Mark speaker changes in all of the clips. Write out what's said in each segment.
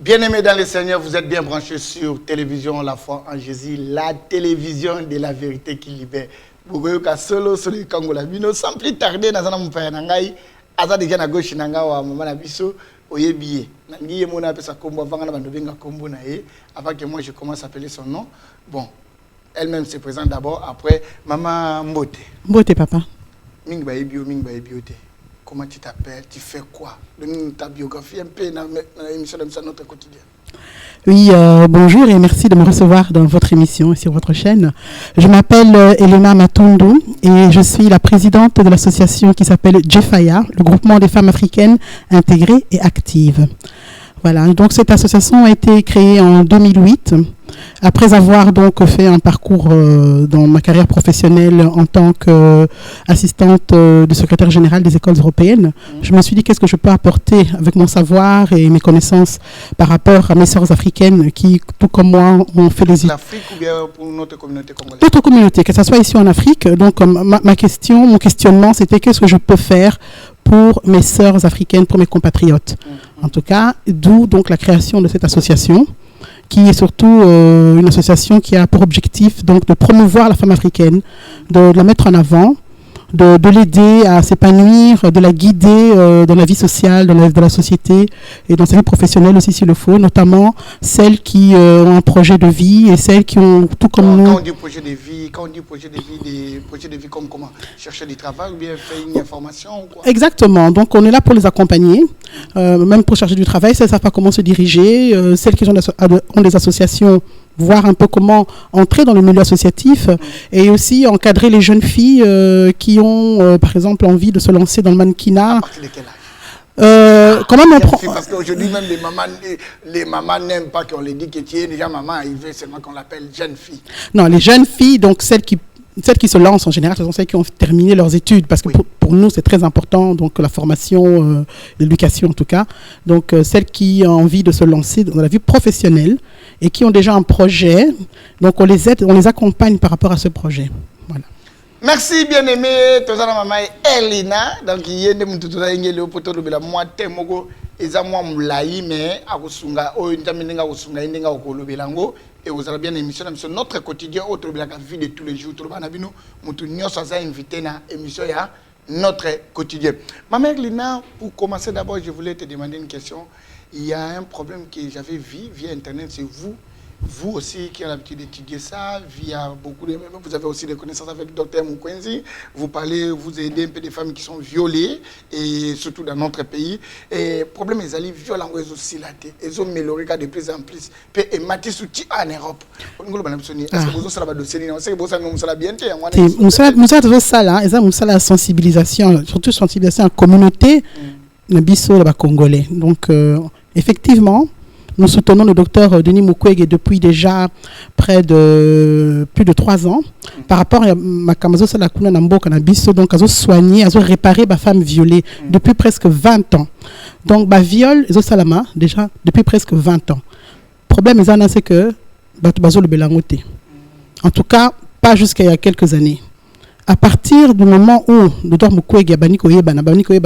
Speaker 1: Bien-aimés dans le Seigneur, vous êtes bien branchés sur Télévision La Foi en Jésus, la télévision de la vérité qui libère. Bogoyoka solo sur le Kangola Bino, sans plus tarder, dans un moment nangai, aza déjà na gauche nanga wa mama na biso oyebiye. Nangi mona pesa kombo avant na bando benga kombo na ye, avant que moi je commence à appeler son nom. Bon, elle-même se présente d'abord, après maman Mbote.
Speaker 2: Mbote papa.
Speaker 1: Ming ba ebio te. Comment tu t'appelles? Tu fais quoi? Donne-nous ta biographie un peu dans l'émission de notre quotidien.
Speaker 2: Oui, bonjour et merci de me recevoir dans votre émission et sur votre chaîne. Je m'appelle Elena Matondo et je suis la présidente de l'association qui s'appelle Jefaya, le groupement des femmes africaines intégrées et actives. Voilà, donc cette association a été créée en 2008, après avoir donc fait un parcours dans ma carrière professionnelle en tant qu'assistante du secrétaire général des écoles européennes. Je me suis dit qu'est-ce que je peux apporter avec mon savoir et mes connaissances par rapport à mes sœurs africaines qui, tout comme moi, ont fait les...
Speaker 1: L'Afrique ou bien pour notre communauté congolaise?
Speaker 2: Notre communauté, que ce soit ici en Afrique. Donc ma question, mon questionnement, c'était qu'est-ce que je peux faire pour mes sœurs africaines, pour mes compatriotes. En tout cas, d'où donc la création de cette association, qui est surtout une association qui a pour objectif donc de promouvoir la femme africaine, de la mettre en avant, de l'aider à s'épanouir, de la guider dans la vie sociale, dans la société et dans sa vie professionnelle aussi s'il le faut, notamment celles qui ont un projet de vie et celles qui ont tout comme nous.
Speaker 1: Quand on dit projet de vie, des projets de vie comme comment? Chercher du travail ou bien faire une information ou quoi?
Speaker 2: Exactement, donc on est là pour les accompagner, même pour chercher du travail, elles ne savent pas comment se diriger, celles qui ont des associations, voir un peu comment entrer dans le milieu associatif et aussi encadrer les jeunes filles qui ont, par exemple, envie de se lancer dans le mannequinat.
Speaker 1: À partir de quel âge?
Speaker 2: Comment on prend...
Speaker 1: Parce qu'aujourd'hui, même les mamans n'aiment pas qu'on les dit que tu es déjà maman, ils veulent seulement qu'on l'appelle jeune fille.
Speaker 2: Non, les jeunes filles, donc celles qui se lancent en général, ce sont celles qui ont terminé leurs études, parce que pour nous, c'est très important, donc la formation, l'éducation en tout cas. Donc, celles qui ont envie de se lancer dans la vie professionnelle et qui ont déjà un projet, donc on les aide, on les accompagne par rapport à ce projet. Voilà.
Speaker 1: Merci bien-aimé, tozana maman Elina, donc yende mututuna ingele opoto lobela mwate moko eza mwa mulayi mais akusunga o ntamenga kusunga indenga okolobelango. Et vous avez bien émission sur notre quotidien, autre la vie de tous les jours. Tout le monde mutu nyoso za invité na émission ya notre quotidien. Ma mère Lina, pour commencer d'abord, je voulais te demander une question. Il y a un problème que j'avais vu via internet, c'est vous aussi qui avez l'habitude d'étudier ça, via beaucoup de... Vous avez aussi des connaissances avec Dr Mukwenzi. Vous parlez, vous aidez un peu des femmes qui sont violées, et surtout dans notre pays. Et le problème est que violents aussi la tête. Ils ont amélioré de plus en plus. Et Mathis Souti en Europe. Est-ce que vous avez dossier? C'est que vous avez bien fait.
Speaker 2: Nous avons ça là, nous avons la sensibilisation, surtout sensibilisation à la communauté, le Congolais. Donc, effectivement, nous soutenons le docteur Denis Mukwege depuis déjà plus de 3 ans par rapport à Makamazo Salakuna Namboka Nabiso, donc à soigner, à réparer les femmes violées depuis presque 20 ans. Donc, viol, salama déjà depuis presque 20 ans. Le problème c'est que bazo le belangote. En tout cas, pas jusqu'à il y a quelques années. À partir du moment où le docteur Mukwege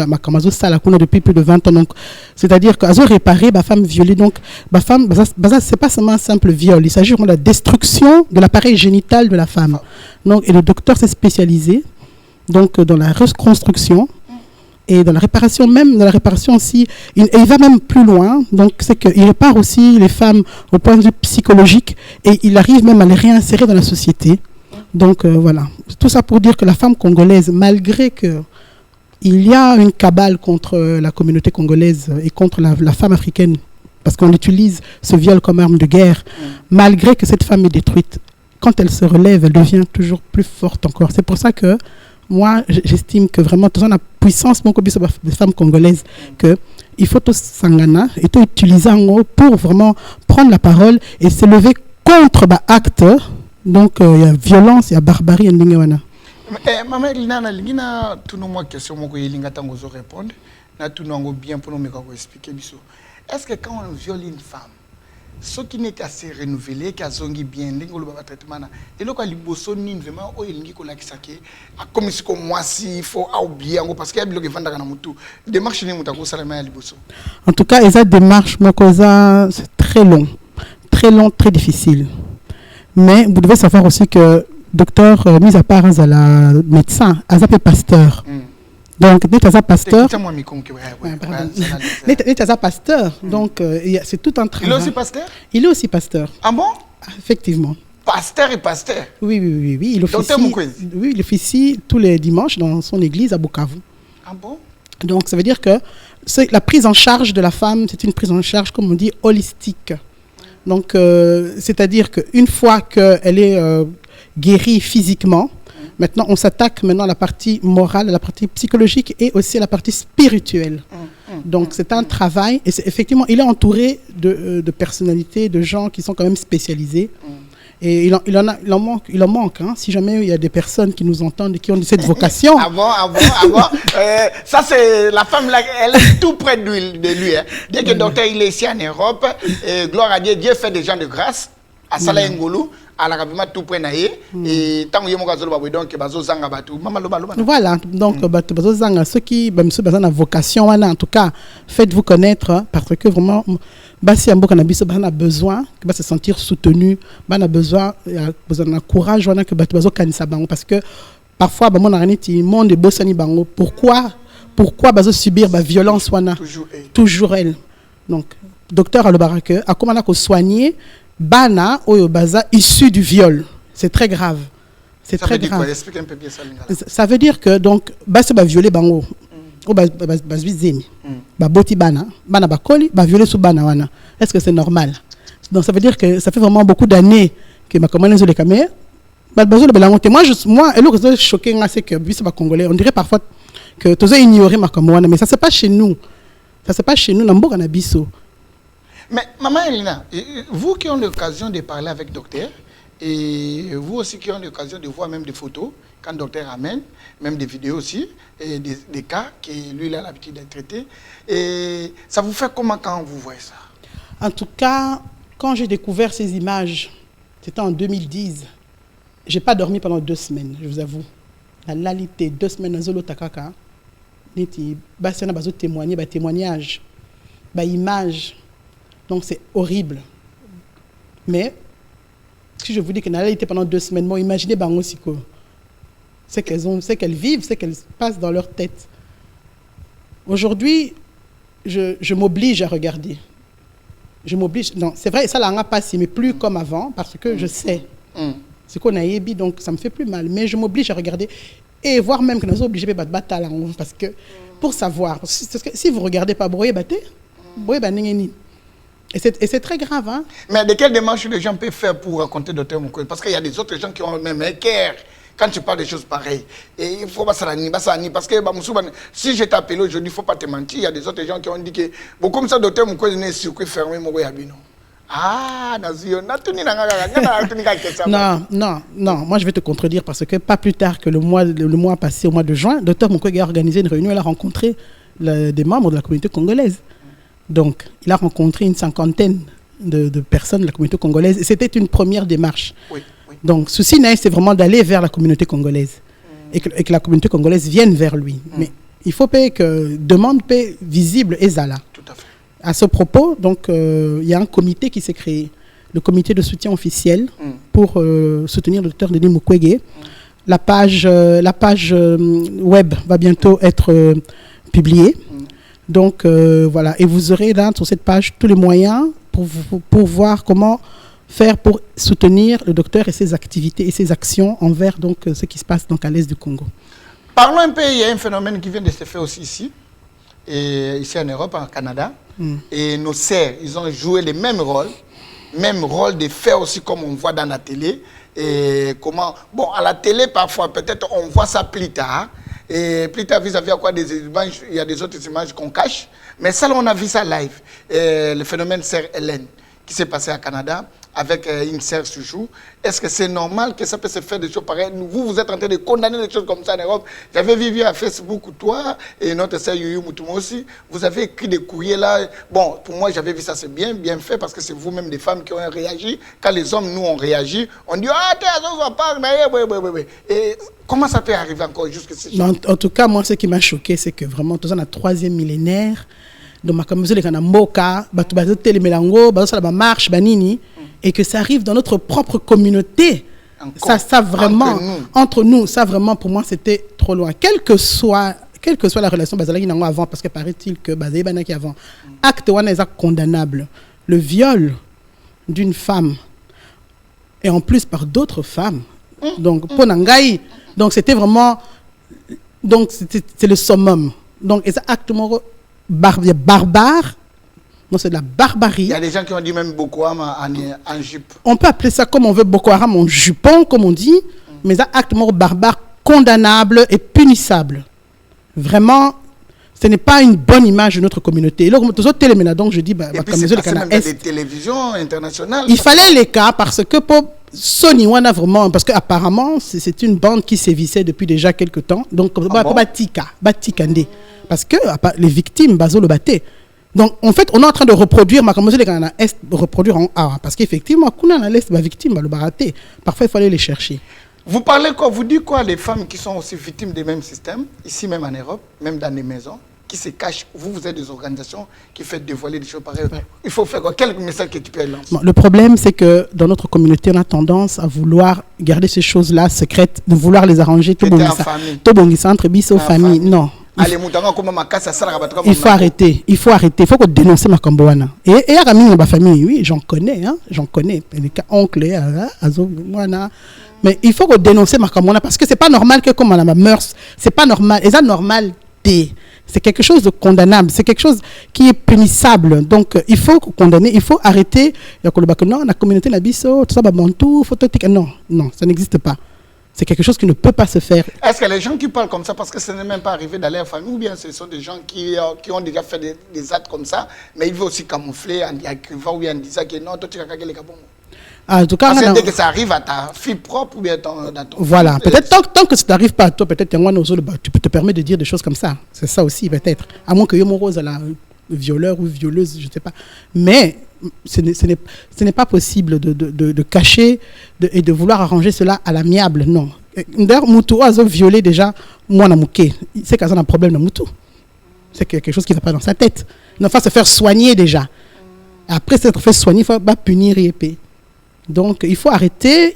Speaker 2: Makamazo Salakuna depuis plus de 20 ans, donc c'est-à-dire qu'elles ont réparé les femmes violées. Donc, c'est pas seulement un simple viol, il s'agit de la destruction de l'appareil génital de la femme. Donc, et le docteur s'est spécialisé donc, dans la reconstruction et dans la réparation, même dans la réparation aussi. Il va même plus loin, donc c'est qu'il répare aussi les femmes au point de vue psychologique et il arrive même à les réinsérer dans la société. Donc voilà, tout ça pour dire que la femme congolaise, malgré qu'il y a une cabale contre la communauté congolaise et contre la femme africaine, parce qu'on utilise ce viol comme arme de guerre, malgré que cette femme est détruite, quand elle se relève, elle devient toujours plus forte encore. C'est pour ça que moi, j'estime que vraiment, toute la puissance des femmes congolaises, qu'il faut tout sangana et tout utiliser pour vraiment prendre la parole et se lever contre l'acte. Donc, il y a violence, il y a barbarie.
Speaker 1: Maman Elina, tout le monde question que vous répondre. Tout le monde bien pour nous expliquer. Est-ce que quand on viole une femme, ce qui n'est assez renouvelé, qui a zongi bien, le traitement, et là, il y a vraiment, comme si moi, il faut oublier, parce qu'il y a des gens qui démarche. En
Speaker 2: tout cas, il y a des démarches, c'est très long, très difficile. Mais vous devez savoir aussi que docteur, mis à part la médecin, Azapé pasteur. Donc, n'est-pas pasteur. N'est-pas pasteur. Donc, c'est tout un travail.
Speaker 1: Il est aussi pasteur?
Speaker 2: Il est aussi pasteur.
Speaker 1: Ah bon?
Speaker 2: Effectivement.
Speaker 1: Pasteur et pasteur?
Speaker 2: Oui. Il il officie tous les dimanches dans son église à Bukavu.
Speaker 1: Ah bon?
Speaker 2: Donc, ça veut dire que la prise en charge de la femme, c'est une prise en charge, comme on dit, holistique. Donc, c'est-à-dire qu'une fois qu'elle est guérie physiquement, maintenant, on s'attaque maintenant à la partie morale, à la partie psychologique et aussi à la partie spirituelle. Donc, c'est un travail. Et effectivement, il est entouré de personnalités, de gens qui sont quand même spécialisés. Et il en manque. Hein, si jamais il y a des personnes qui nous entendent et qui ont cette vocation.
Speaker 1: Ah bon. Ça, c'est la femme là, elle est tout près de lui. Hein. Dès que le docteur il est ici en Europe, gloire à Dieu, Dieu fait des gens de grâce. À Sala Ngolo, à la Rabima tout près naïe. Et tant que vous avez donc bazo zanga batu.
Speaker 2: Voilà, donc bazo zanga ceux qui ont la vocation, en tout cas, faites-vous connaître parce que vraiment. Si on a besoin de se sentir soutenu, on a besoin de courage parce que parfois on a dit monde est bossani bango. Pourquoi subir la violence toujours elle. Donc docteur Alobarake a comment on soigner bana ou baza issu du viol. C'est très grave. C'est très grave.
Speaker 1: Explique un peu bien ça.
Speaker 2: Ça veut dire que donc se violer bango. Boti bana bakoli violer sous bana wana. Est-ce que c'est normal? Donc ça veut dire que ça fait vraiment beaucoup d'années que ma commande les caméras moi et le choqué c'est que bisi ba congolais on dirait parfois que tu as ignoré ma commande mais ça c'est pas chez nous na mboka na biso.
Speaker 1: Mais maman Elina, vous qui avez l'occasion de parler avec docteur et vous aussi qui avez l'occasion de voir même des photos quand le docteur amène, même des vidéos aussi, et des cas que lui il a l'habitude de traiter. Et ça vous fait comment quand vous voyez ça?
Speaker 2: En tout cas, quand j'ai découvert ces images, c'était en 2010, je n'ai pas dormi pendant 2 semaines, je vous avoue. La lalité, 2 semaines dans Zolo Takaka, témoignage, image. Donc c'est horrible. Mais si je vous dis que la lalité pendant 2 semaines, moi imaginez Bangosiko. C'est qu'elles vivent, c'est qu'elles passent dans leur tête. Aujourd'hui, je m'oblige à regarder. Je m'oblige. Non, c'est vrai, ça l'a pas si, mais plus comme avant, parce que je sais. C'est qu'on a ébi, donc ça me fait plus mal. Mais je m'oblige à regarder et voir même que nous sommes obligés de battre parce que pour savoir, parce que si vous regardez pas, et c'est très grave. Hein? Mais
Speaker 1: de quelle démarche les gens peuvent faire pour raconter Dr Mukwege? Parce qu'il y a des autres gens qui ont même un cœur. Quand tu parles des choses pareilles, et il faut pas s'arrêter, parce que si je t'appelle aujourd'hui, il ne faut pas te mentir. Il y a des autres gens qui ont dit que, bon, comme ça, Dr Mukwege est circuit fermé, ah,
Speaker 2: non, moi je vais te contredire parce que pas plus tard que le mois passé, au mois de juin, Dr Mukwege a organisé une réunion, il a rencontré des membres de la communauté congolaise. Donc, il a rencontré une 50aine de personnes de la communauté congolaise. C'était une première démarche. Oui. Donc, souci c'est vraiment d'aller vers la communauté congolaise et que la communauté congolaise vienne vers lui. Mais il faut que demande paix visible et zala.
Speaker 1: Tout à fait.
Speaker 2: À ce propos, donc, il y a un comité qui s'est créé, le comité de soutien officiel pour soutenir le docteur Denis Mukwege. La page web va bientôt être publiée. Donc, voilà. Et vous aurez là, sur cette page, tous les moyens pour voir comment faire pour soutenir le docteur et ses activités et ses actions envers donc, ce qui se passe donc, à l'est du Congo.
Speaker 1: Parlons un peu, il y a un phénomène qui vient de se faire aussi ici en Europe, en Canada. Et nos sœurs, ils ont joué le même rôle de faire aussi comme on voit dans la télé. Et comment, bon, à la télé, parfois, peut-être on voit ça plus tard. Et plus tard, vis-à-vis à quoi des images, il y a des autres images qu'on cache. Mais ça, là, on a vu ça live. Le phénomène sœur Hélène, qui s'est passé à Canada, avec une sœur Souchou. Est-ce que c'est normal que ça peut se faire des choses pareilles? Vous êtes en train de condamner des choses comme ça en Europe. J'avais vu à Facebook, toi et notre sœur Youyou Moutouma aussi, vous avez écrit des courriers là. Bon, pour moi, j'avais vu ça, c'est bien fait, parce que c'est vous-même des femmes qui ont réagi. Quand les hommes, nous, ont réagi, on dit « Ah, t'es à part, oui. » Et comment ça peut arriver encore jusqu'à ce jour?
Speaker 2: En tout cas, moi, ce qui m'a choqué, c'est que vraiment, dans la 3e millénaire, donc makambo les kana mboka batu bazo telemelango bazo sala ba marche banini et que ça arrive dans notre propre communauté. Ça vraiment entre nous, ça vraiment pour moi c'était trop loin. Quelle que soit la relation bazalaki nango avant, parce que paraît-il que bazali banaki avant, acte wana est condamnable. Le viol d'une femme et en plus par d'autres femmes. Donc pour Nangaï, donc c'était vraiment, donc c'est le summum. Donc c'est acte barbare. Non, c'est de la barbarie.
Speaker 1: Il y a des gens qui ont dit même Boko Haram en jupe.
Speaker 2: On peut appeler ça comme on veut, Boko Haram en jupon, comme on dit, mais c'est un acte barbare, condamnable et punissable. Vraiment, ce n'est pas une bonne image de notre communauté. Donc je dis,
Speaker 1: et puis c'est passé même dans des télévisions internationales.
Speaker 2: Il fallait les cas parce que pour Sony Wana vraiment, parce qu'apparemment c'est une bande qui sévissait depuis déjà quelques temps. Donc Batikande, parce que les victimes bazo le batté. Donc en fait on est en train de reproduire ma comme les Canada Est reproduire en A, parce qu'effectivement kuna na l'Est ba victime ba le baraté. Parfois il fallait les chercher.
Speaker 1: Vous parlez quoi, vous dites quoi les femmes qui sont aussi victimes des mêmes systèmes, ici même en Europe, même dans les maisons, qui se cachent? Vous êtes des organisations qui font dévoiler des choses pareilles. Il faut faire quoi? Quel message que tu peux lancer?
Speaker 2: Bon, le problème, c'est que dans notre communauté, on a tendance à vouloir garder ces choses-là secrètes, de vouloir les arranger. Tout bon, entre bis aux familles. Non. Il faut arrêter. Il faut qu'on dénonce ma camboana. Et à ma famille, oui, j'en connais. J'en connais. Les cas oncles, mais il faut qu'on dénonce ma camboana parce que c'est pas normal que comme on a ma mœurs, c'est pas normal. Et ça normal. C'est quelque chose de condamnable, c'est quelque chose qui est punissable. Donc il faut condamner, il faut arrêter. Non, la communauté Nabiso, tout ça, Bantou, phototique. Non, ça n'existe pas. C'est quelque chose qui ne peut pas se faire.
Speaker 1: Est-ce que les gens qui parlent comme ça, parce que ce n'est même pas arrivé dans leur famille, ou bien ce sont des gens qui ont déjà fait des actes comme ça, mais ils veulent aussi camoufler en écrivant ou bien en disant que non, toi tu as gagné les cabons.
Speaker 2: En tout cas,
Speaker 1: dès que ça arrive à ta fille propre ou bien dans ton
Speaker 2: voilà, peut-être tant que ça n'arrive pas à toi, peut-être tu peux te permettre de dire des choses comme ça. C'est ça aussi, peut-être. À moins que Yomo Rose, la violeur ou violeuse, je ne sais pas. Mais ce n'est pas possible de cacher et de vouloir arranger cela à l'amiable, non. D'ailleurs, Moutou a violé déjà, moi, Namouké. C'est qu'il y a un problème dans Moutou. C'est quelque chose qui ne va pas dans sa tête. Il faut se faire soigner déjà. Après s'être fait soigner, il faut punir et payer. Donc il faut arrêter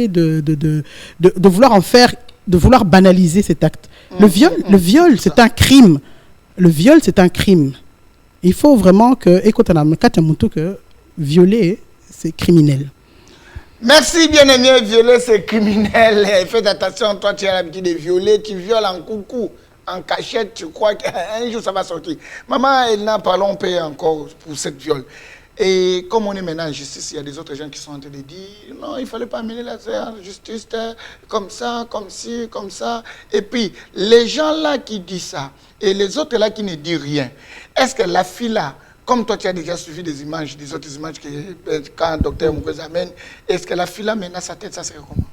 Speaker 2: de vouloir en faire, de vouloir banaliser cet acte. Le viol, c'est un crime. Le viol, c'est un crime. Il faut vraiment que, écoute, que violer, c'est criminel.
Speaker 1: Merci bien-aimé, violer c'est criminel. Faites attention, toi tu as l'habitude de violer, tu violes en coucou, en cachette, tu crois qu'un jour ça va sortir. Maman, elle n'a pas longtemps encore pour cette viol. Et comme on est maintenant en justice, il y a des autres gens qui sont en train de dire non, il ne fallait pas amener la justice comme ça, comme ci, comme ça. Et puis, les gens là qui disent ça, et les autres là qui ne disent rien, est-ce que la fille là, comme toi tu as déjà suivi des images, des autres images que quand le docteur Moukwege amène, est-ce que la fille là maintenant sa tête, ça serait comment?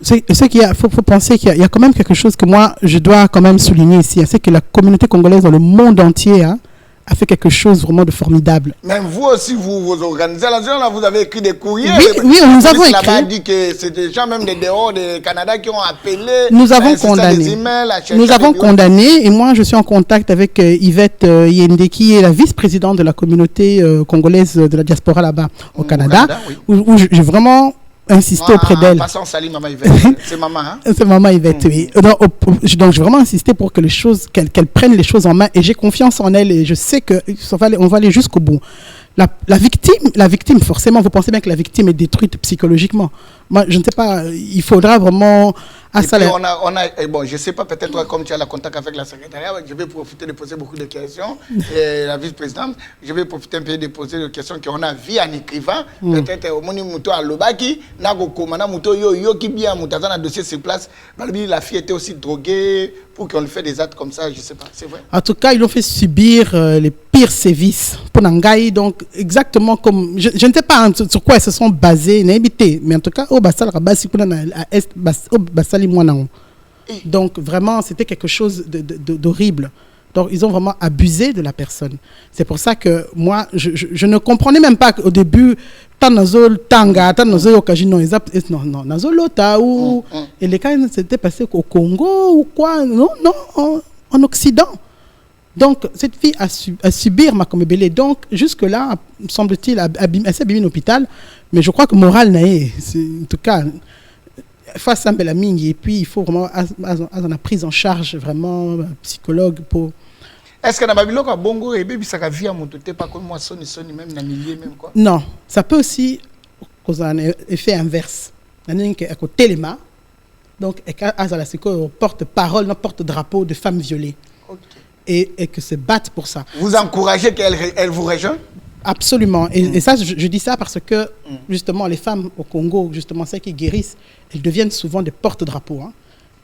Speaker 2: C'est qu'il faut penser qu'il y a quand même quelque chose que moi je dois quand même souligner ici, c'est que la communauté congolaise dans le monde entier a fait quelque chose vraiment de formidable.
Speaker 1: Même vous aussi, vous organisez la zone, là, vous avez écrit des courriers.
Speaker 2: Oui, nous avons écrit.
Speaker 1: Là-bas dit que c'est des gens même de dehors du Canada qui ont appelé.
Speaker 2: Nous avons condamné. Nous avons condamné, et moi je suis en contact avec Yvette Yende, qui est la vice-présidente de la communauté congolaise de la diaspora là-bas au Canada, oui. où j'ai vraiment insisté auprès d'elle.
Speaker 1: Passons, salut Maman Yvette. C'est Maman, hein? C'est
Speaker 2: Maman Yvette, oui. Donc, j'ai vraiment insisté pour que les choses, qu'elle prenne les choses en main, et j'ai confiance en elle, et je sais qu'on va aller jusqu'au bout. La victime, forcément, vous pensez bien que la victime est détruite psychologiquement. Moi, je ne sais pas, il faudra vraiment...
Speaker 1: bon, je ne sais pas, peut-être comme tu as le contact avec la secrétariat, je vais profiter de poser beaucoup de questions. Et la vice-présidente, je vais profiter un peu de poser des questions qu'on a vues en écrivant. Peut-être au moment où à Lobaki, qui bien un dossier sur place, la fille était aussi droguée pour qu'on lui fait des actes comme ça, je ne sais pas, c'est vrai.
Speaker 2: En tout cas, ils ont fait subir les pires sévices pour Nangaï, donc exactement comme... Je ne sais pas sur quoi ils se sont basés, mais en tout cas, donc vraiment, c'était quelque chose d'horrible. Donc, ils ont vraiment abusé de la personne. C'est pour ça que moi, je ne comprenais même pas au début, et les cas, c'était passé au Congo ou quoi. Non, en Occident. Donc, cette fille a subir Makomebele. Donc, jusque-là, semble-t-il, elle s'est abîmée à l'hôpital. Mais je crois que morale, en tout cas, face à Belaming, et puis il faut vraiment une prise en charge, vraiment, psychologue pour.
Speaker 1: Est-ce que dans Babylone, bongo et baby ça via mon tout pas comme moi sonne même dans milieu même quoi.
Speaker 2: Non, ça peut aussi causer un effet inverse. Il y a un téléma, donc il y a un porte-parole, un porte-drapeau de femmes violées. Okay. Et que se battent pour ça.
Speaker 1: Vous encouragez qu'elle vous rejoigne?
Speaker 2: Absolument. Et ça, je dis ça parce que justement les femmes au Congo, justement celles qui guérissent, elles deviennent souvent des porte-drapeaux. Hein,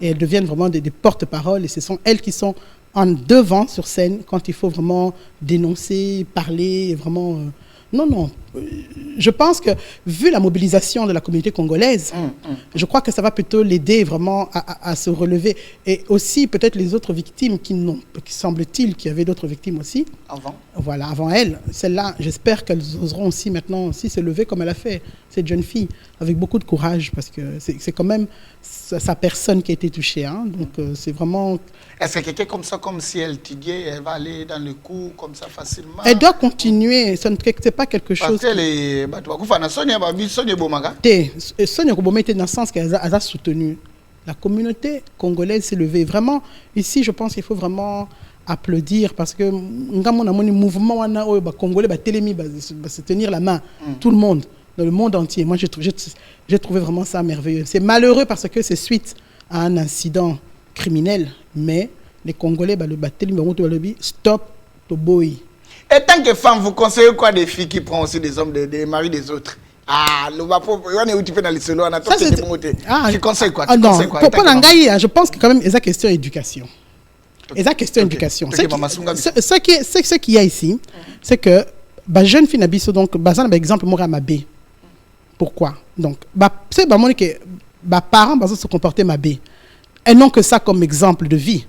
Speaker 2: et elles deviennent vraiment des porte-paroles. Et ce sont elles qui sont en devant sur scène quand il faut vraiment dénoncer, parler, vraiment. Non. Je pense que, vu la mobilisation de la communauté congolaise, je crois que ça va plutôt l'aider vraiment à se relever. Et aussi, peut-être les autres victimes qui semble-t-il qu'il y avait d'autres victimes aussi. Avant elle. Celle-là, j'espère qu'elles oseront aussi maintenant aussi se lever comme elle a fait, cette jeune fille, avec beaucoup de courage, parce que c'est quand même sa personne qui a été touchée. Hein, donc, c'est vraiment...
Speaker 1: Est-ce que quelqu'un comme ça, comme si elle étudiait, elle va aller dans le cours comme ça facilement?
Speaker 2: Elle doit continuer. Ce n'est pas quelque chose...
Speaker 1: Sonia
Speaker 2: Kobome était dans le sens qu'elle a soutenu. La communauté congolaise s'est levée. Vraiment, ici, je pense qu'il faut vraiment applaudir parce que le mouvement congolais va se tenir la main. Tout le monde, dans le monde entier. Moi, j'ai trouvé vraiment ça merveilleux. C'est malheureux parce que c'est suite à un incident criminel, mais les Congolais, stop, to boy.
Speaker 1: Et tant que femme, vous conseillez quoi des filles qui prennent aussi des hommes, des maris des autres? Tu conseilles quoi?
Speaker 2: Je pense que quand même, c'est question d'éducation. Ce qu'il y a ici, c'est que la jeune fille Nabiso, donc, par exemple, moi, Mabé. Pourquoi? Donc, c'est que les parents se comporter Mabé. Elles n'ont que ça comme exemple de vie.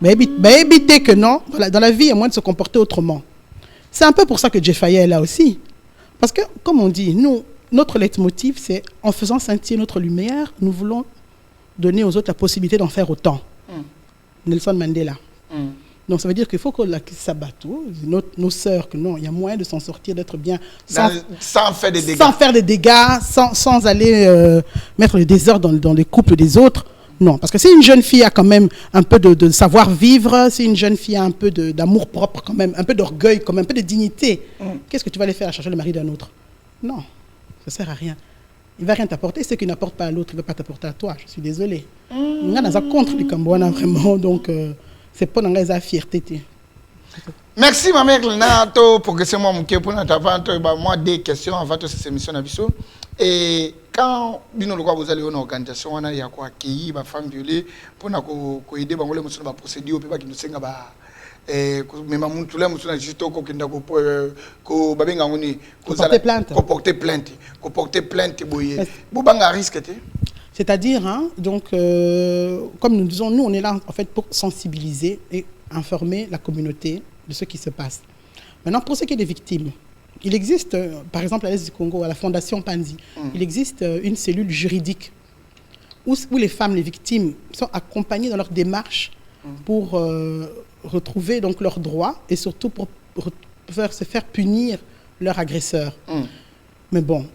Speaker 2: Mais éviter que non, dans la vie, il y a moyen de se comporter autrement. C'est un peu pour ça que Jeffaye est là aussi. Parce que, comme on dit, notre leitmotiv, c'est en faisant scintiller notre lumière, nous voulons donner aux autres la possibilité d'en faire autant. Nelson Mandela. Donc ça veut dire qu'il faut que la Sabato, nos sœurs, que non, il y a moyen de s'en sortir, d'être bien, sans faire des dégâts. Sans faire des dégâts, sans aller mettre le désordre dans les couples des autres. Non, parce que si une jeune fille a quand même un peu de savoir-vivre, si une jeune fille a un peu d'amour propre quand même, un peu d'orgueil, comme un peu de dignité, qu'est-ce que tu vas aller faire à chercher le mari d'un autre? Non, ça ne sert à rien. Il ne va rien t'apporter. Ce qui n'apporte pas à l'autre, il ne va pas t'apporter à toi. Je suis désolée. On a contre les Cambouana vraiment, donc c'est pas dans la fierté.
Speaker 1: Merci, ma mère, pour que c'est moi qui moi des questions avant de cette émission. Et quand vous allez une organisation, il y a quoi qui va femmes violées pour aider les procédures pour qui nous porter plainte.
Speaker 2: C'est-à-dire, hein, donc, comme nous disons, nous, on est là en fait pour sensibiliser et informer la communauté de ce qui se passe. Maintenant, pour ce qui est des victimes, il existe, par exemple, à l'Est du Congo, à la Fondation Panzi, il existe une cellule juridique où les femmes, les victimes, sont accompagnées dans leur démarche pour retrouver donc leurs droits et surtout pour se faire punir leur agresseur. Mais bon,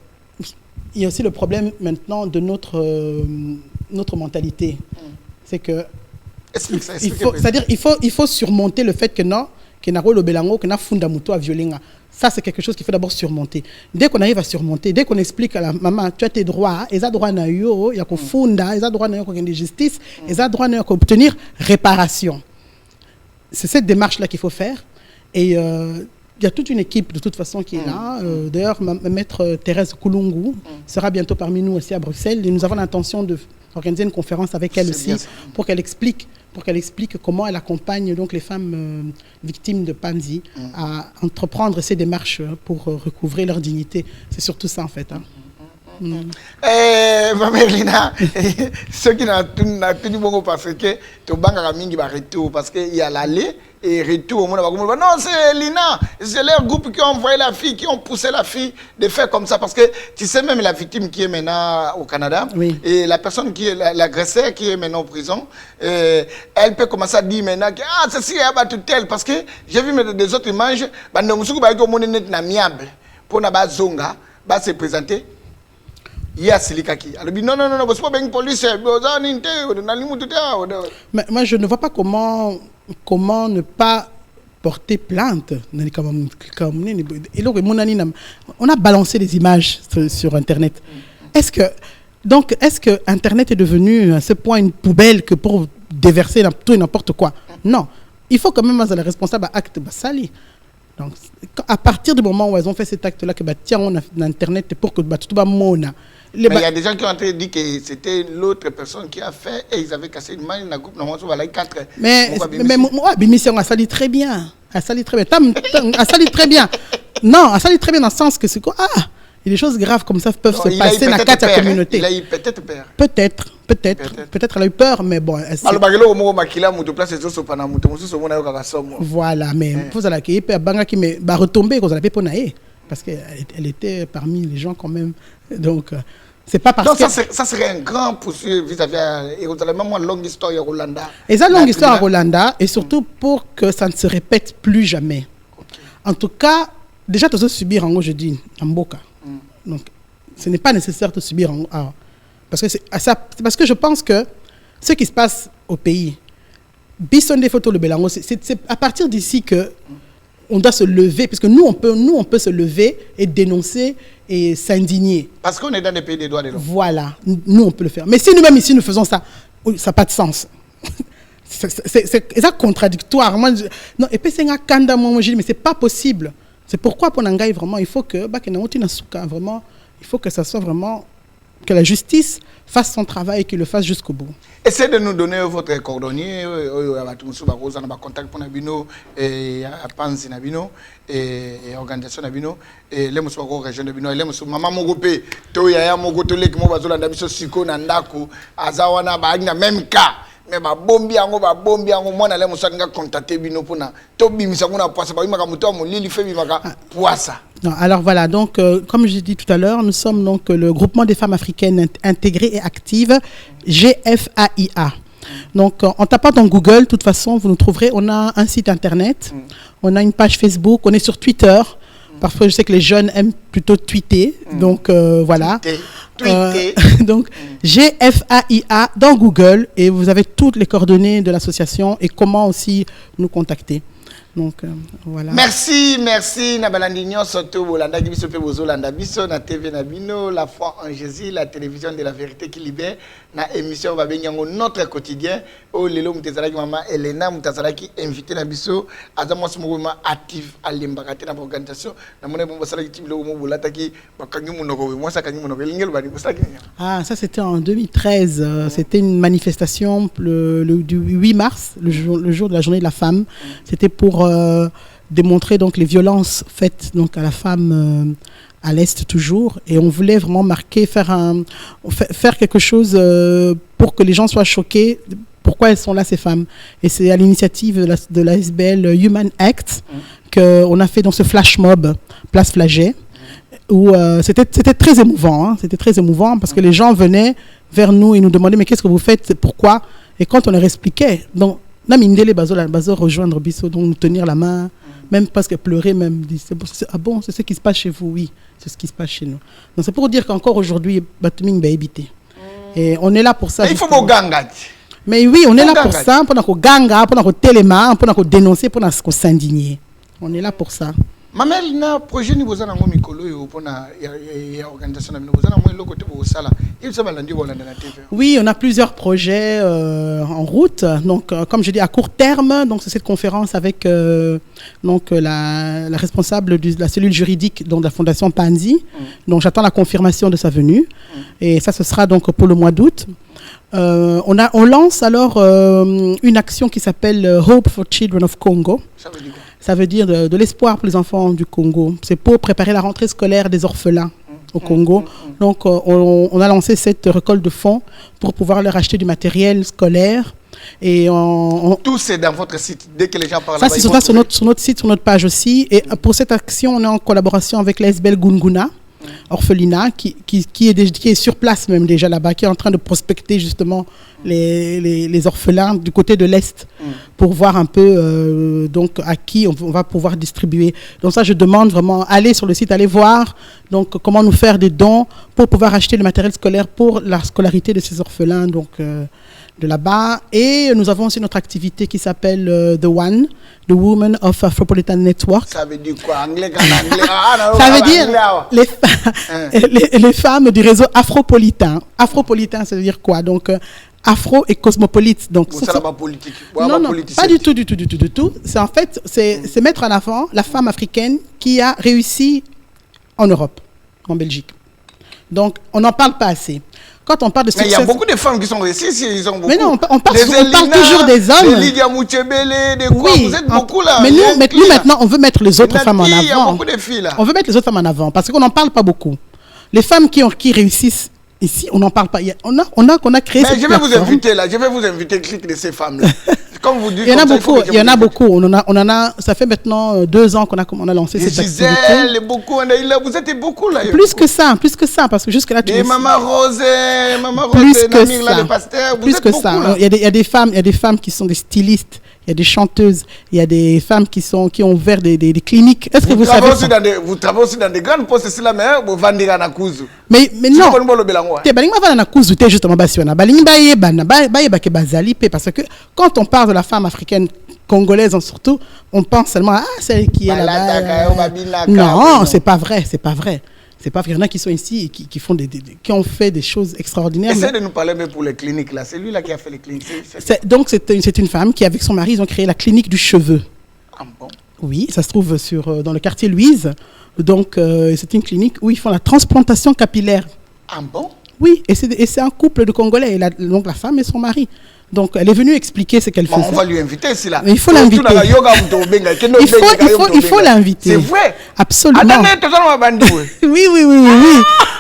Speaker 2: il y a aussi le problème maintenant de notre mentalité. C'est que c'est-à-dire il faut surmonter le fait que non, que Narolo Belango, que na funda muto a violé. Ça, c'est quelque chose qu'il faut d'abord surmonter. Dès qu'on arrive à surmonter, dès qu'on explique à la maman, tu as tes droits, ils ont droit à yo, il y a qu'on funda, ils ont droit à une justice, ils ont droit à obtenir réparation. C'est cette démarche-là qu'il faut faire. Et il y a toute une équipe de toute façon qui est là. D'ailleurs, maître Thérèse Koulungu sera bientôt parmi nous aussi à Bruxelles. Et nous avons l'intention d'organiser une conférence avec elle aussi pour qu'elle explique comment elle accompagne donc les femmes victimes de Panzi à entreprendre ces démarches pour recouvrer leur dignité. C'est surtout ça en fait. Hein.
Speaker 1: Mamelina, ceux qui n'ont tenu bon parce que tu banques mingi va retour parce qu'il y a l'aller et retour. Non, c'est Lina, c'est leur groupe qui ont envoyé la fille, qui ont poussé la fille de faire comme ça parce que tu sais même la victime qui est maintenant au Canada et la personne qui est l'agresseur qui est maintenant en prison, elle peut commencer à dire maintenant que ah ceci est abattu tel parce que j'ai vu des autres images, bah non musuku ba ko monene na miable pour na ba zonga ba se présenter. Il y a Silikaki. Alors, non, c'est pas bien police.
Speaker 2: Mais moi, je ne vois pas comment ne pas porter plainte. On a balancé des images sur Internet. Est-ce que Internet est devenu à ce point une poubelle que pour déverser tout et n'importe quoi? Non. Il faut quand même être responsable à acte sali. Donc, à partir du moment où elles ont fait cet acte-là, que tiens, on a Internet pour que tout le monde.
Speaker 1: Mais il y a des gens qui ont dit que c'était l'autre personne qui a fait et ils avaient cassé une main dans le groupe.
Speaker 2: Mais moi, Bimission a sali très bien. A sali très bien. A sali très bien. Non, a sali très bien dans le sens que c'est quoi? Ah, il y a des choses graves comme ça peuvent se passer dans la communauté.
Speaker 1: Il a eu peut-être peur.
Speaker 2: Peut-être elle a eu peur, mais bon. Voilà, mais vous allez accueillir Banga qui va retomber quand elle a naïe parce qu'elle était parmi les gens quand même. Donc, c'est pas parce que...
Speaker 1: ça serait un grand poursuite vis-à-vis de même une longue histoire à Rolanda.
Speaker 2: Et ça, longue histoire à Rolanda, et surtout pour que ça ne se répète plus jamais. Okay. En tout cas, déjà, tu dois subir en haut, je dis, en Boka. Donc, ce n'est pas nécessaire de subir en haut. Parce que je pense que ce qui se passe au pays, Bisson des photos le Bélango, c'est à partir d'ici que on doit se lever, parce que nous on peut se lever et dénoncer et s'indigner.
Speaker 1: Parce qu'on est dans des pays des droits de l'homme.
Speaker 2: Voilà, nous on peut le faire. Mais si nous-mêmes ici nous faisons ça, ça n'a pas de sens. C'est contradictoire. Moi, non, et puis c'est un kanda, moi je dis, mais c'est pas possible. C'est pourquoi pour Nangaï, vraiment, il faut que vraiment, il faut que ça soit vraiment, que la justice fasse son travail et qu'il le fasse jusqu'au bout.
Speaker 1: Essayez de nous donner votre coordonnées, contact pour Nabino, et Panzi Nabino, et organisation Nabino, et les Moussouako région de Bino, et les Moussou, Maman Mogopé, Toya Mogotolek, Mobazola, Nabiso, Siko, Nandaku, Azawana, Bagna, même cas. Mais bombi ango mwana le musanga contacter bino pona to bimisa kuna poisa ba imaka muto mo lili fe bimaka poisa.
Speaker 2: Non, alors voilà, donc comme j'ai dit tout à l'heure, nous sommes donc le groupement des femmes africaines intégrées et actives GFAIA. Donc en tapant dans Google, de toute façon, vous nous trouverez, on a un site internet, on a une page Facebook, on est sur Twitter. Parfois, je sais que les jeunes aiment plutôt tweeter, donc voilà. Donc, GFAIA dans Google et vous avez toutes les coordonnées de l'association et comment aussi nous contacter. Donc, voilà.
Speaker 1: Merci. Nabalandinho, Soto, Bolanda, Gibiso, Pebozolanda, Biso, na TV Nabino, la foi en Jésus, la télévision de la vérité qui libère, na émission va venir notre quotidien. Oh, Lelo Moutezalaki, maman Elena Moutezalaki, invité Nabiso, Azamos mouvement actif à l'embagate dans l'organisation. Namone Bombasalaki, Tiblo, Mobulataki, Bakanyu Monoro, moi, ça Kanyu Monoro, Lingel,
Speaker 2: Ah, ça c'était en 2013. C'était une manifestation du 8 mars, le jour de la journée de la femme. C'était pour démontrer donc les violences faites donc à la femme à l'Est toujours, et on voulait vraiment marquer, faire quelque chose pour que les gens soient choqués. Pourquoi elles sont là ces femmes? Et c'est à l'initiative de la SBL Human Act qu'on a fait donc ce flash mob Place Flagey, où c'était très émouvant. Hein, c'était très émouvant parce que les gens venaient vers nous et nous demandaient mais qu'est-ce que vous faites, pourquoi? Et quand on leur expliquait, donc Namindele Bazo rejoindre Bisso, donc nous tenir la main, même parce que pleurer, même ah bon, c'est ce qui se passe chez vous, oui, c'est ce qui se passe chez nous. Donc c'est pour dire qu'encore aujourd'hui, Batuming va éviter. Et on est là pour ça.
Speaker 1: Mais il faut mon ganga.
Speaker 2: Mais oui, on est là pour ça, pour notre ganga, pour notre téléma, pour notre dénoncer, pour notre s'indigner. On est là pour ça.
Speaker 1: Mamel na projet ni bozana ngo mikolo yo pona ya organisation na bino bozana mo loko te bo sala il se balandi bolanda na TV. Oui,
Speaker 2: on a plusieurs projets en route. Donc comme je dis à court terme, donc c'est cette conférence avec donc la responsable de la cellule juridique donc de la fondation Panzi. Donc j'attends la confirmation de sa venue et ça ce sera donc pour le mois d'août. On lance alors une action qui s'appelle Hope for Children of Congo.
Speaker 1: Ça veut dire quoi?
Speaker 2: Ça veut dire de l'espoir pour les enfants du Congo. C'est pour préparer la rentrée scolaire des orphelins. au Congo. Donc, on a lancé cette récolte de fonds pour pouvoir leur acheter du matériel scolaire. Et
Speaker 1: tout c'est dans votre site. Dès que les gens parlent
Speaker 2: ça, c'est sur notre site, sur notre page aussi. Et pour cette action, on est en collaboration avec l'ASBL Gunguna, orphelinat, qui est sur place même déjà là-bas, qui est en train de prospecter justement les orphelins du côté de l'Est pour voir un peu donc à qui on va pouvoir distribuer. Donc ça, je demande vraiment, allez sur le site, allez voir donc comment nous faire des dons pour pouvoir acheter le matériel scolaire pour la scolarité de ces orphelins donc de là-bas. Et nous avons aussi notre activité qui s'appelle The One, The Women of Afropolitan Network.
Speaker 1: Ça veut dire quoi? Anglais,
Speaker 2: ça veut dire les femmes du réseau afropolitain. Afropolitain, ça veut dire quoi? Donc, afro et cosmopolite. Donc,
Speaker 1: ça pas politique.
Speaker 2: Non, pas du tout. C'est en fait, c'est mettre en avant la femme africaine qui a réussi en Europe, en Belgique. Donc, on n'en parle pas assez. Quand on parle de succès...
Speaker 1: Mais il y a beaucoup de femmes qui sont réussies ici, ils ont beaucoup.
Speaker 2: Mais non, on parle toujours des hommes.
Speaker 1: Des Lydia Mouchebele, des quoi,
Speaker 2: oui,
Speaker 1: vous êtes beaucoup là.
Speaker 2: Mais nous maintenant, on veut mettre les autres femmes en avant.
Speaker 1: Il y a beaucoup de filles là.
Speaker 2: On veut mettre les autres femmes en avant parce qu'on n'en parle pas beaucoup. Les femmes qui réussissent ici, on n'en parle pas. On a créé cette plateforme.
Speaker 1: Je vais vous inviter là, je vais vous inviter le clic de ces femmes là. Comme vous dites,
Speaker 2: il y en a beaucoup. On en a, ça fait maintenant 2 ans qu'on a lancé cette activité.
Speaker 1: Vous êtes beaucoup là.
Speaker 2: Plus que ça, parce que jusque là tu.
Speaker 1: Et Maman Rose,
Speaker 2: plus que ça.
Speaker 1: Le pasteur,
Speaker 2: plus que ça. Il y a des femmes qui sont des stylistes. Il y a des chanteuses, il y a des femmes qui ont ouvert des cliniques. Est-ce que vous savez ça?
Speaker 1: Vous travaillez aussi dans des grandes postes, c'est là, mais vous vendez à Nakuzu.
Speaker 2: Mais non. Justement, parce que quand on parle de la femme africaine congolaise surtout, on pense seulement à celle qui est là-bas. Non, c'est pas vrai. C'est pas vrai. Il y en a qui sont ici et qui ont fait des choses extraordinaires.
Speaker 1: Essayez de nous parler même pour les cliniques là. C'est lui là qui a fait les cliniques.
Speaker 2: Donc c'est une femme qui avec son mari ils ont créé la clinique du cheveu.
Speaker 1: Ah bon?
Speaker 2: Oui, ça se trouve dans le quartier Louise. Donc c'est une clinique où ils font la transplantation capillaire.
Speaker 1: Ah bon?
Speaker 2: Oui, et c'est un couple de Congolais. Donc la femme et son mari. Donc, elle est venue expliquer ce qu'elle faisait.
Speaker 1: On va lui inviter, c'est là.
Speaker 2: Il faut l'inviter. Il faut l'inviter.
Speaker 1: C'est vrai.
Speaker 2: Absolument. Oui.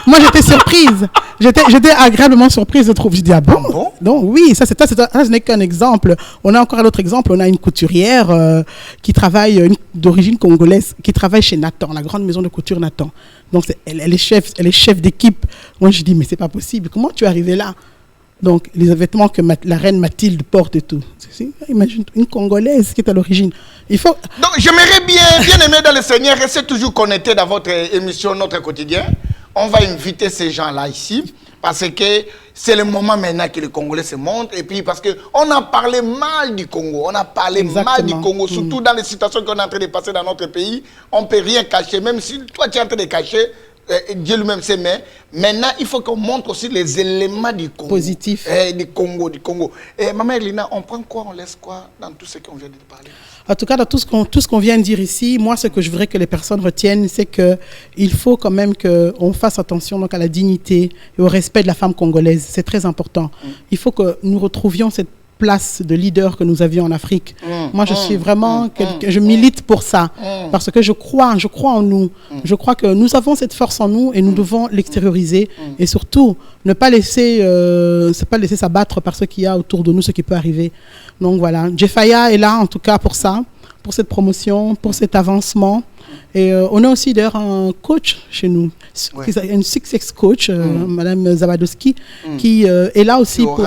Speaker 2: Moi, j'étais surprise. J'étais agréablement surprise de trouver. Je dis, ah bon? Donc, oui, ça, ce n'est qu'un exemple. On a encore un autre exemple. On a une couturière qui travaille, d'origine congolaise, qui travaille chez Nathan, la grande maison de couture Nathan. Donc, elle est chef d'équipe. Moi, je dis, mais c'est pas possible. Comment tu es arrivée là? Donc, les vêtements que la reine Mathilde porte et tout. Imagine une Congolaise qui est à l'origine. Il faut...
Speaker 1: Donc, j'aimerais bien aimer dans le Seigneur, rester toujours connecté dans votre émission, notre quotidien. On va inviter ces gens-là ici, parce que c'est le moment maintenant que les Congolais se montrent. Et puis, parce qu'on a parlé mal du Congo. On a parlé mal du Congo, surtout dans les situations qu'on est en train de passer dans notre pays. On ne peut rien cacher, même si toi, tu es en train de cacher. Dieu lui-même sait, mais maintenant, il faut qu'on montre aussi les éléments du Congo.
Speaker 2: Positifs.
Speaker 1: Du Congo. Et Maman Elina, on prend quoi, on laisse quoi dans tout ce qu'on vient de parler?
Speaker 2: En tout cas, dans tout ce qu'on vient de dire ici, moi, ce que je voudrais que les personnes retiennent, c'est qu'il faut quand même qu'on fasse attention donc, à la dignité et au respect de la femme congolaise. C'est très important. Il faut que nous retrouvions cette place de leader que nous avions en Afrique. Moi, je suis vraiment... je milite pour ça. Parce que je crois en nous. Je crois que nous avons cette force en nous et nous devons l'extérioriser. Et surtout, ne pas laisser s'abattre par ce qu'il y a autour de nous, ce qui peut arriver. Donc voilà. Jefaya est là, en tout cas, pour ça, pour cette promotion, pour cet avancement. Et on a aussi d'ailleurs un coach chez nous, une success coach, Madame Zabadowski, qui est là aussi pour...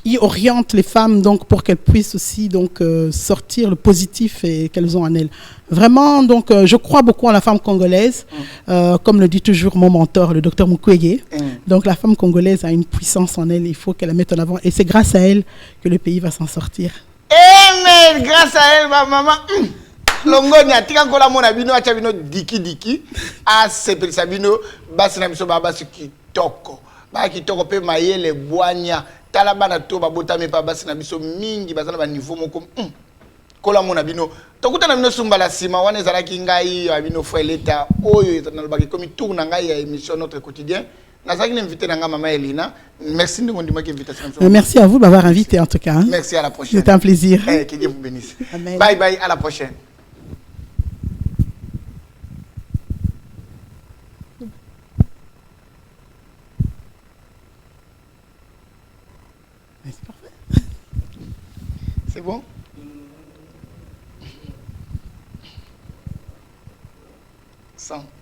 Speaker 2: Il oriente les femmes donc pour qu'elles puissent aussi donc sortir le positif et qu'elles ont en elles. Vraiment donc je crois beaucoup en la femme congolaise, comme le dit toujours mon mentor le docteur Mukwege. Donc la femme congolaise a une puissance en elle, il faut qu'elle la mette en avant et c'est grâce à elle que le pays va s'en sortir.
Speaker 1: Amen, grâce à elle ma maman. Longonia tika kola mona bino acha bino diki a sepelisa bino basi na biso baba kitoko. Ba kitoko pe mayele bwanya. Tala bana to babotami pa basi na biso mingi bazana ba niveau moko kola mona bino tokuta na bino sumbala sima wana ezalaki ngai abino fo eleta oyo na lobaki komi tour na ngai ya émission notre quotidien nazaki invité na Maman Elina. Merci de mon invitation.
Speaker 2: Merci à vous de m'avoir invité en tout cas.
Speaker 1: Merci, à la prochaine.
Speaker 2: C'était un plaisir.
Speaker 1: Que Dieu vous bénisse. Amen. Bye bye, à la prochaine. C'est bon? Sans.